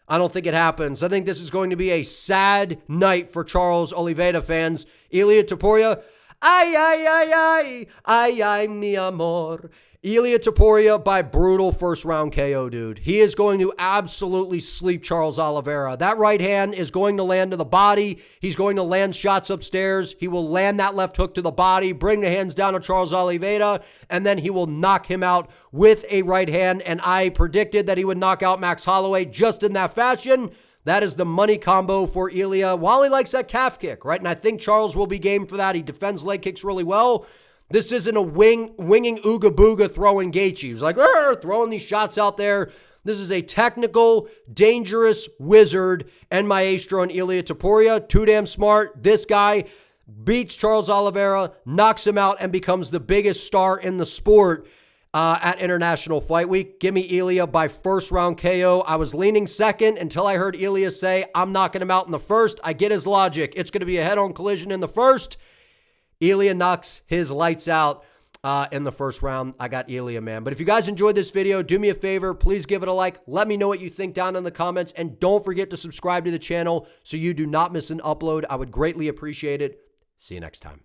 I don't think it happens. I think this is going to be a sad night for Charles Oliveira fans. Ilia Topuria, ay, mi amor. Ilia Topuria by brutal first round KO, dude. He is going to absolutely sleep Charles Oliveira. That right hand is going to land to the body. He's going to land shots upstairs. He will land that left hook to the body, bring the hands down to Charles Oliveira, and then he will knock him out with a right hand. And I predicted that he would knock out Max Holloway just in that fashion. That is the money combo for Ilia. While he likes that calf kick, right? And I think Charles will be game for that. He defends leg kicks really well. This isn't a winging ooga booga throwing Gaethje. He's like, throwing these shots out there. This is a technical, dangerous wizard and maestro in Ilia Topuria. Too damn smart. This guy beats Charles Oliveira, knocks him out, and becomes the biggest star in the sport at International Fight Week. Give me Ilia by first round KO. I was leaning second until I heard Ilia say, I'm knocking him out in the first. I get his logic. It's going to be a head-on collision in the first. Ilia knocks his lights out in the first round. I got Ilia, man. But if you guys enjoyed this video, do me a favor. Please give it a like. Let me know what you think down in the comments. And don't forget to subscribe to the channel so you do not miss an upload. I would greatly appreciate it. See you next time.